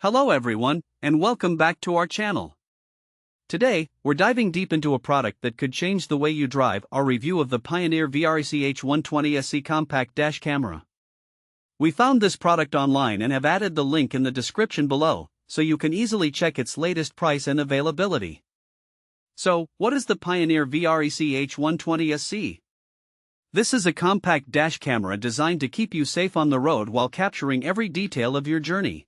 Hello everyone, and welcome back to our channel. Today, we're diving deep into a product that could change the way you drive, our review of the Pioneer VREC-H120SC compact dash camera. We found this product online and have added the link in the description below, so you can easily check its latest price and availability. So, what is the Pioneer VREC-H120SC? This is a compact dash camera designed to keep you safe on the road while capturing every detail of your journey.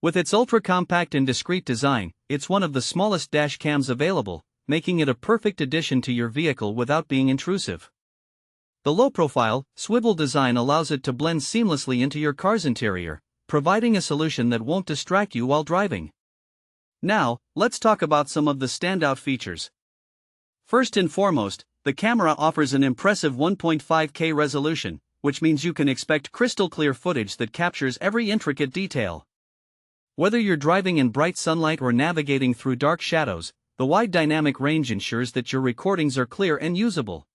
With its ultra-compact and discreet design, it's one of the smallest dash cams available, making it a perfect addition to your vehicle without being intrusive. The low-profile, swivel design allows it to blend seamlessly into your car's interior, providing a solution that won't distract you while driving. Now, let's talk about some of the standout features. First and foremost, the camera offers an impressive 1.5K resolution, which means you can expect crystal-clear footage that captures every intricate detail. Whether you're driving in bright sunlight or navigating through dark shadows, the wide dynamic range ensures that your recordings are clear and usable.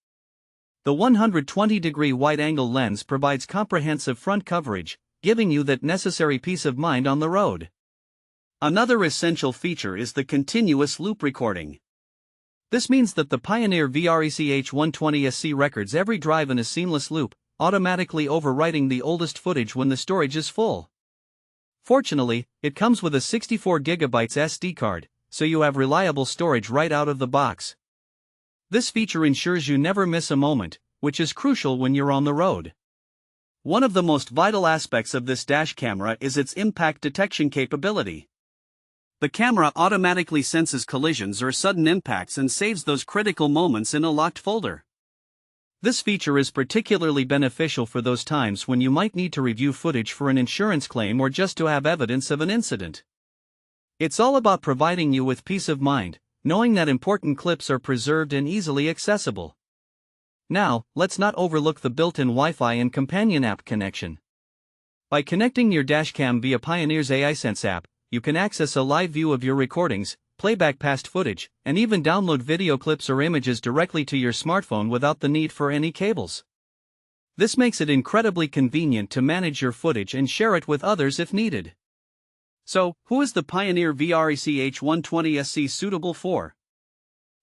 The 120-degree wide-angle lens provides comprehensive front coverage, giving you that necessary peace of mind on the road. Another essential feature is the continuous loop recording. This means that the Pioneer VREC-H120SC records every drive in a seamless loop, automatically overwriting the oldest footage when the storage is full. Fortunately, it comes with a 64GB SD card, so you have reliable storage right out of the box. This feature ensures you never miss a moment, which is crucial when you're on the road. One of the most vital aspects of this dash camera is its impact detection capability. The camera automatically senses collisions or sudden impacts and saves those critical moments in a locked folder. This feature is particularly beneficial for those times when you might need to review footage for an insurance claim or just to have evidence of an incident. It's all about providing you with peace of mind, knowing that important clips are preserved and easily accessible. Now, let's not overlook the built-in Wi-Fi and companion app connection. By connecting your dashcam via Pioneer's AISense app, you can access a live view of your recordings, playback past footage, and even download video clips or images directly to your smartphone without the need for any cables. This makes it incredibly convenient to manage your footage and share it with others if needed. So, who is the Pioneer VREC-H120SC suitable for?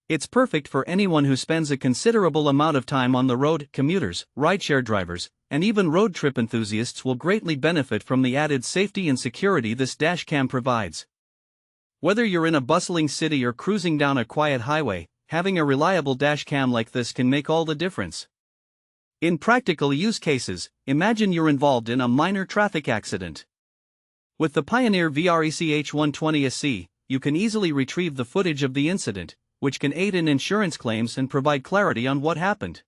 It's perfect for anyone who spends a considerable amount of time on the road. Commuters, rideshare drivers, and even road trip enthusiasts will greatly benefit from the added safety and security this dashcam provides. Whether you're in a bustling city or cruising down a quiet highway, having a reliable dashcam like this can make all the difference. In practical use cases, imagine you're involved in a minor traffic accident. With the Pioneer VREC-H120SC, you can easily retrieve the footage of the incident, which can aid in insurance claims and provide clarity on what happened.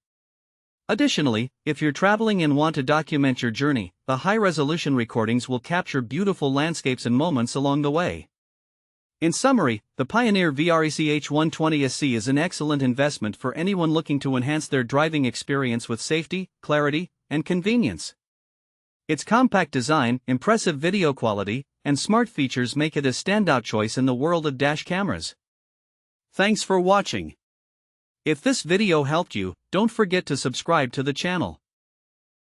Additionally, if you're traveling and want to document your journey, the high-resolution recordings will capture beautiful landscapes and moments along the way. In summary, the Pioneer VREC-H120SC is an excellent investment for anyone looking to enhance their driving experience with safety, clarity, and convenience. Its compact design, impressive video quality, and smart features make it a standout choice in the world of dash cameras. Thanks for watching. If this video helped you, don't forget to subscribe to the channel.